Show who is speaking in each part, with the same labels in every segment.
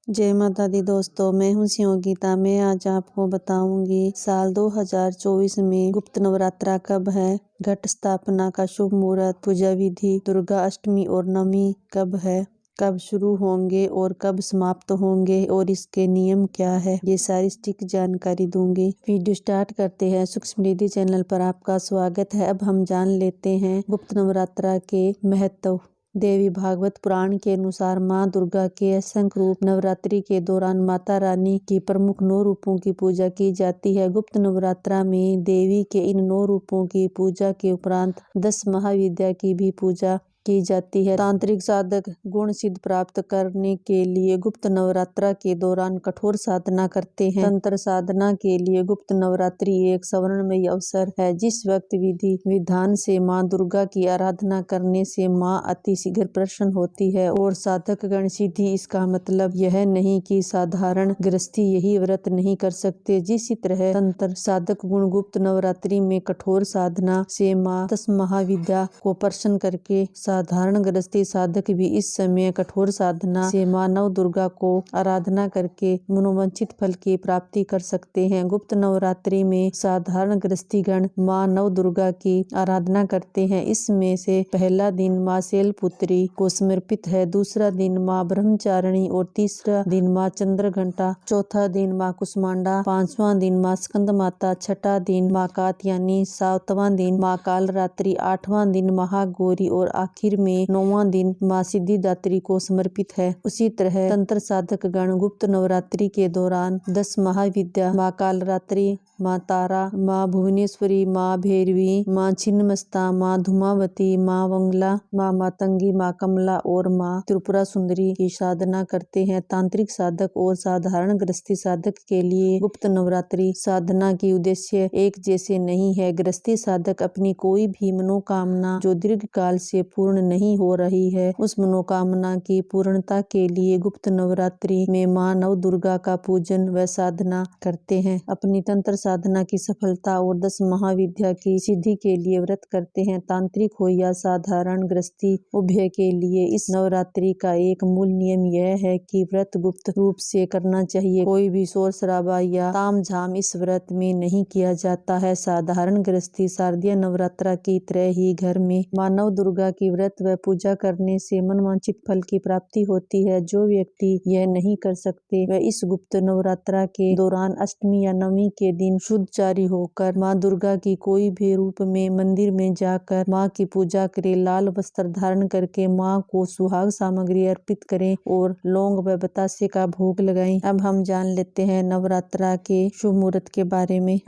Speaker 1: जय माता दी दोस्तों, मैं हूँ गीता। मैं आज आपको बताऊंगी साल 2024 में गुप्त नवरात्रा कब है, घट स्थापना का शुभ मुहूर्त, पूजा विधि, दुर्गा अष्टमी और नवमी कब है, कब शुरू होंगे और कब समाप्त होंगे और इसके नियम क्या है, ये सारी सटीक जानकारी दूंगी। वीडियो स्टार्ट करते हैं। सुख समृद्धि चैनल पर आपका स्वागत है। अब हम जान लेते हैं गुप्त नवरात्रा के महत्व। देवी भागवत पुराण के अनुसार माँ दुर्गा के असंख्य रूप नवरात्रि के दौरान माता रानी की प्रमुख 9 रूपों की पूजा की जाती है। गुप्त नवरात्रा में देवी के इन 9 रूपों की पूजा के उपरांत 10 महाविद्या की भी पूजा की जाती है। तांत्रिक साधक गुण सिद्ध प्राप्त करने के लिए गुप्त नवरात्रा के दौरान कठोर साधना करते हैं। तंत्र साधना के लिए गुप्त नवरात्रि एक स्वर्णमयी अवसर है। जिस व्यक्ति विधि विधान से माँ दुर्गा की आराधना करने से माँ अति शीघ्र प्रसन्न होती है और साधक गण सिद्धि। इसका मतलब यह नहीं कि साधारण गृहस्थी यही व्रत नहीं कर सकते। जिस तरह तंत्र साधक गुण गुप्त नवरात्रि में कठोर साधना से माँ 10 महाविद्या को प्रसन्न करके साधारण गृहस्थी साधक भी इस समय कठोर साधना से माँ नव दुर्गा को आराधना करके मनोवांछित फल की प्राप्ति कर सकते हैं। गुप्त नवरात्रि में साधारण गृहस्थी गण माँ नव दुर्गा की आराधना करते हैं। इसमें से पहला दिन माँ शैलपुत्री को समर्पित है, दूसरा दिन माँ ब्रह्मचारिणी और तीसरा दिन माँ चंद्रघंटा, चौथा दिन माँ कुष्मांडा, पांचवां दिन माँ स्कंद माता, छठा दिन माँ कात्यायनी, सातवां दिन माँ कालरात्रि, आठवां दिन महागौरी और आखिर में 9वां दिन माँ सिद्धिदात्री को समर्पित है। उसी तरह तंत्र साधक गण गुप्त नवरात्रि के दौरान 10 महाविद्या माँ कालरात्रि, माँ तारा, माँ भुवनेश्वरी, माँ भैरवी, माँ छिन्नमस्ता, माँ धूमावती, माँ मंगला, माँ मातंगी, माँ कमला और माँ त्रिपुरा सुंदरी की साधना करते हैं। तांत्रिक साधक और साधारण गृहस्थी साधक के लिए गुप्त नवरात्रि साधना की उद्देश्य एक जैसे नहीं है। गृहस्थी साधक अपनी कोई भी मनोकामना जो दीर्घ काल से पूर्ण नहीं हो रही है, उस मनोकामना की पूर्णता के लिए गुप्त नवरात्रि में माँ नव दुर्गा का पूजन व साधना करते हैं। अपनी तंत्र साधना की सफलता और 10 महाविद्या की सिद्धि के लिए व्रत करते हैं। तांत्रिक हो या साधारण गृहस्थी उभय के लिए इस नवरात्रि का एक मूल नियम यह है कि व्रत गुप्त रूप से करना चाहिए। कोई भी शोर शराबा या तामझाम इस व्रत में नहीं किया जाता है। साधारण गृहस्थी शारदीय नवरात्रा की तरह ही घर में माँ नव दुर्गा की व्रत व पूजा करने से मनवांछित फल की प्राप्ति होती है। जो व्यक्ति यह नहीं कर सकते वह इस गुप्त नवरात्रा के दौरान अष्टमी या नवमी के दिन शुद्धचारी होकर माँ दुर्गा की कोई भी रूप में मंदिर में जाकर माँ की पूजा करे, लाल वस्त्र धारण करके माँ को सुहाग सामग्री अर्पित करें और लौंग व बतासे का भोग लगाएं। अब हम जान लेते हैं नवरात्रा के शुभ मुहूर्त के बारे में।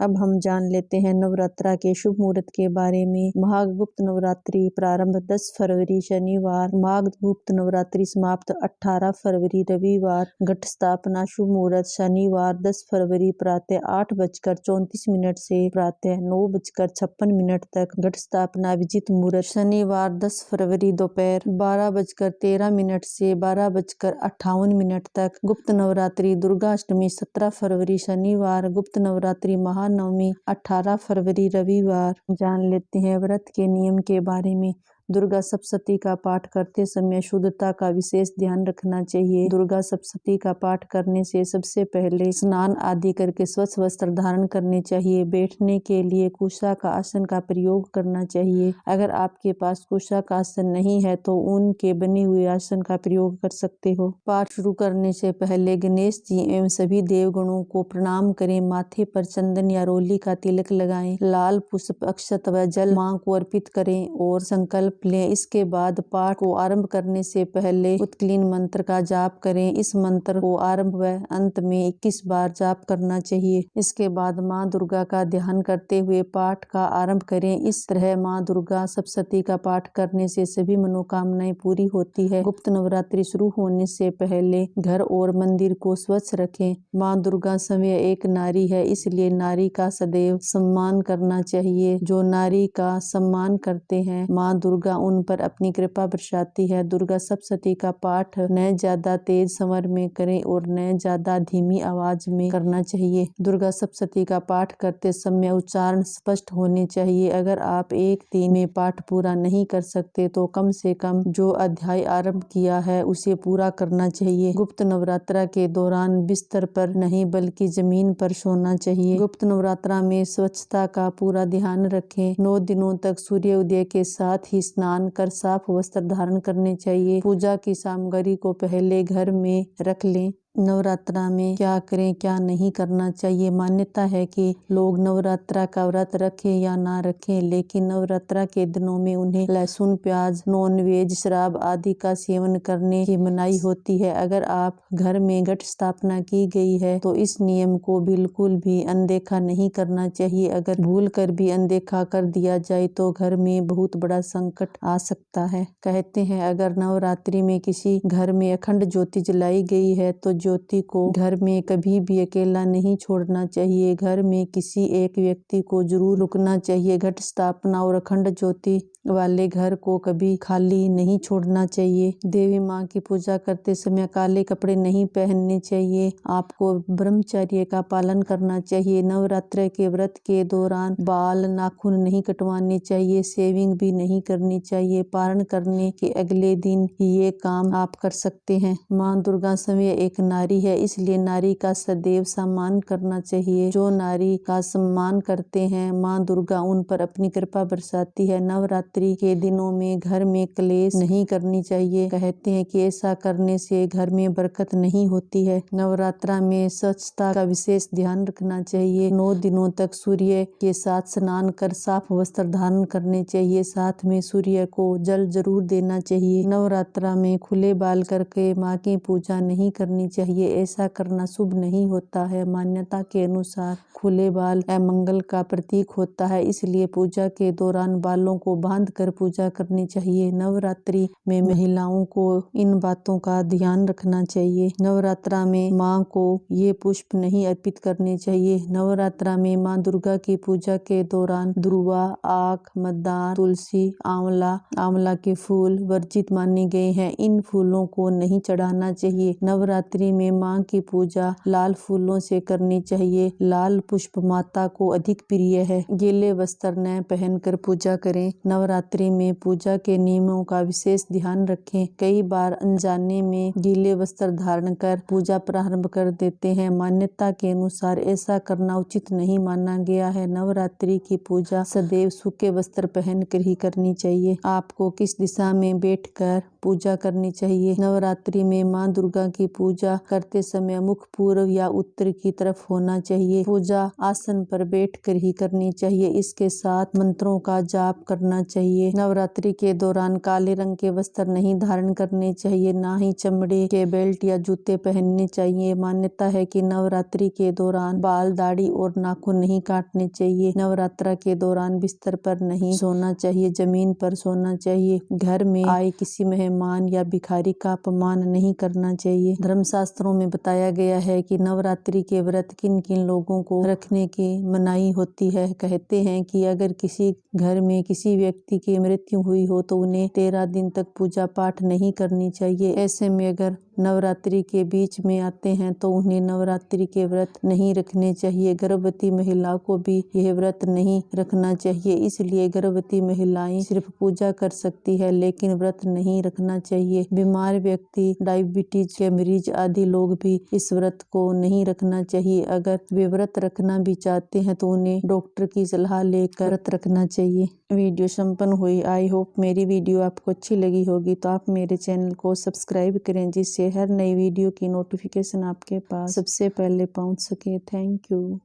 Speaker 1: नवरात्रा के शुभ मुहूर्त के बारे में। माघ गुप्त नवरात्रि प्रारंभ 10 फरवरी शनिवार, माघ गुप्त नवरात्रि समाप्त 18 फरवरी रविवार। घट स्थापना शुभ मुहूर्त शनिवार 10 फरवरी प्रातः 8:34 से प्रातः 9:56 तक घट स्थापना विजित मुहूर्त। शनिवार 10 फरवरी दोपहर 12:13 से 12:58 तक। गुप्त नवरात्रि दुर्गा अष्टमी 17 फरवरी शनिवार, गुप्त नवरात्रि महानवमी 18 फरवरी रविवार। जान लेते हैं व्रत के नियम के बारे में। दुर्गा सप्तशती का पाठ करते समय शुद्धता का विशेष ध्यान रखना चाहिए। दुर्गा सप्तशती का पाठ करने से सबसे पहले स्नान आदि करके स्वच्छ वस्त्र धारण करने चाहिए। बैठने के लिए कुशा का आसन का प्रयोग करना चाहिए। अगर आपके पास कुशा का आसन नहीं है तो ऊन के बने हुए आसन का प्रयोग कर सकते हो। पाठ शुरू करने से पहले गणेश जी एवं सभी देवगणों को प्रणाम करें। माथे पर चंदन या रोली का तिलक लगाएं। लाल पुष्प, अक्षत व जल मां को अर्पित करें और संकल्प लें। इसके बाद पाठ को आरंभ करने से पहले उत्कलीन मंत्र का जाप करें। इस मंत्र को आरंभ व अंत में 21 बार जाप करना चाहिए। इसके बाद माँ दुर्गा का ध्यान करते हुए पाठ का आरंभ करें। इस तरह माँ दुर्गा सप्तशती का पाठ करने से सभी मनोकामनाएं पूरी होती है। गुप्त नवरात्रि शुरू होने से पहले घर और मंदिर को स्वच्छ रखें। माँ दुर्गा स्वयं एक नारी है, इसलिए नारी का सदैव सम्मान करना चाहिए। जो नारी का सम्मान करते हैं माँ दुर्गा दुर्गा उन पर अपनी कृपा बरसाती है। दुर्गा सप्तशती का पाठ न ज्यादा तेज स्वर में करें और न ज्यादा धीमी आवाज में करना चाहिए। दुर्गा सप्तशती का पाठ करते समय उच्चारण स्पष्ट होने चाहिए। अगर आप 1 दिन में पाठ पूरा नहीं कर सकते तो कम से कम जो अध्याय आरंभ किया है उसे पूरा करना चाहिए। गुप्त नवरात्रा के दौरान बिस्तर पर नहीं बल्कि जमीन पर सोना चाहिए। गुप्त नवरात्रा में स्वच्छता का पूरा ध्यान रखें। 9 दिनों तक सूर्योदय के साथ ही स्नान कर साफ वस्त्र धारण करने चाहिए। पूजा की सामग्री को पहले घर में रख लें। नवरात्रा में क्या करें क्या नहीं करना चाहिए। मान्यता है कि लोग नवरात्रा का व्रत रखें या ना रखें, लेकिन नवरात्रा के दिनों में उन्हें लहसुन, प्याज, नॉनवेज, शराब आदि का सेवन करने की मनाही होती है। अगर आप घर में घट स्थापना की गई है तो इस नियम को बिल्कुल भी अनदेखा नहीं करना चाहिए। अगर भूल कर भी अनदेखा कर दिया जाए तो घर में बहुत बड़ा संकट आ सकता है। कहते हैं अगर नवरात्रि में किसी घर में अखंड ज्योति जलाई गई है तो ज्योति को घर में कभी भी अकेला नहीं छोड़ना चाहिए। घर में किसी एक व्यक्ति को जरूर रुकना चाहिए। घट स्थापना और अखंड ज्योति वाले घर को कभी खाली नहीं छोड़ना चाहिए। देवी माँ की पूजा करते समय काले कपड़े नहीं पहनने चाहिए। आपको ब्रह्मचर्य का पालन करना चाहिए। नवरात्र के व्रत के दौरान बाल नाखून नहीं कटवाने चाहिए, शेविंग भी नहीं करनी चाहिए। पारण करने के अगले दिन ही ये काम आप कर सकते हैं। माँ दुर्गा स्वयं एक नारी है, इसलिए नारी का सदैव सम्मान करना चाहिए। जो नारी का सम्मान करते हैं माँ दुर्गा उन पर अपनी कृपा बरसाती है। नवरात्रि के दिनों में घर में क्लेश नहीं करनी चाहिए। कहते हैं कि ऐसा करने से घर में बरकत नहीं होती है। नवरात्रा में स्वच्छता का विशेष ध्यान रखना चाहिए। 9 दिनों तक सूर्य के साथ स्नान कर साफ वस्त्र धारण करने चाहिए। साथ में सूर्य को जल जरूर देना चाहिए। नवरात्रा में खुले बाल करके माँ की पूजा नहीं करनी चाहिए। ऐसा करना शुभ नहीं होता है। मान्यता के अनुसार खुले बाल अमंगल का प्रतीक होता है, इसलिए पूजा के दौरान बालों को बांध कर पूजा करनी चाहिए। नवरात्रि में महिलाओं को इन बातों का ध्यान रखना चाहिए। नवरात्रा में माँ को ये पुष्प नहीं अर्पित करने चाहिए। नवरात्रा में माँ दुर्गा की पूजा के दौरान दुर्वा, आक, मदार, तुलसी, आंवला के फूल वर्जित माने गए हैं। इन फूलों को नहीं चढ़ाना चाहिए। नवरात्रि में माँ की पूजा लाल फूलों से करनी चाहिए। लाल पुष्प माता को अधिक प्रिय है। गीले वस्त्र न पहनकर पूजा करें। नवरात्रि में पूजा के नियमों का विशेष ध्यान रखें। कई बार अनजाने में गीले वस्त्र धारण कर पूजा प्रारंभ कर देते हैं। मान्यता के अनुसार ऐसा करना उचित नहीं माना गया है। नवरात्रि की पूजा सदैव सूखे वस्त्र पहनकर ही करनी चाहिए। आपको किस दिशा में बैठकर पूजा करनी चाहिए। नवरात्रि में माँ दुर्गा की पूजा करते समय मुख पूर्व या उत्तर की तरफ होना चाहिए। पूजा आसन पर बैठकर ही करनी चाहिए। इसके साथ मंत्रों का जाप करना चाहिए। नवरात्रि के दौरान काले रंग के वस्त्र नहीं धारण करने चाहिए, ना ही चमड़े के बेल्ट या जूते पहनने चाहिए। मान्यता है कि नवरात्रि के दौरान बाल, दाढ़ी और नाखून नहीं काटने चाहिए। नवरात्रा के दौरान बिस्तर पर नहीं सोना चाहिए, जमीन पर सोना चाहिए। घर में आए किसी मेहमान या भिखारी का अपमान नहीं करना चाहिए। धर्मशास्त्रों में बताया गया है कि नवरात्रि के व्रत किन किन लोगों को रखने की मनाही होती है। कहते हैं कि अगर किसी घर में किसी व्यक्ति की मृत्यु हुई हो तो उन्हें 13 दिन तक पूजा पाठ नहीं करनी चाहिए। ऐसे में अगर नवरात्रि के बीच में आते हैं तो उन्हें नवरात्रि के व्रत नहीं रखने चाहिए। गर्भवती महिलाओं को भी यह व्रत नहीं रखना चाहिए। इसलिए गर्भवती महिलाएं सिर्फ पूजा कर सकती है, लेकिन व्रत नहीं रखना चाहिए। बीमार व्यक्ति, डायबिटीज के मरीज आदि लोग भी इस व्रत को नहीं रखना चाहिए। अगर वे व्रत रखना भी चाहते हैं तो उन्हें डॉक्टर की सलाह लेकर व्रत रखना चाहिए। वीडियो संपन्न हुई। आई होप मेरी वीडियो आपको अच्छी लगी होगी, तो आप मेरे चैनल को सब्सक्राइब करें, जिससे हर नई वीडियो की नोटिफिकेशन आपके पास सबसे पहले पहुंच सके। Thank you.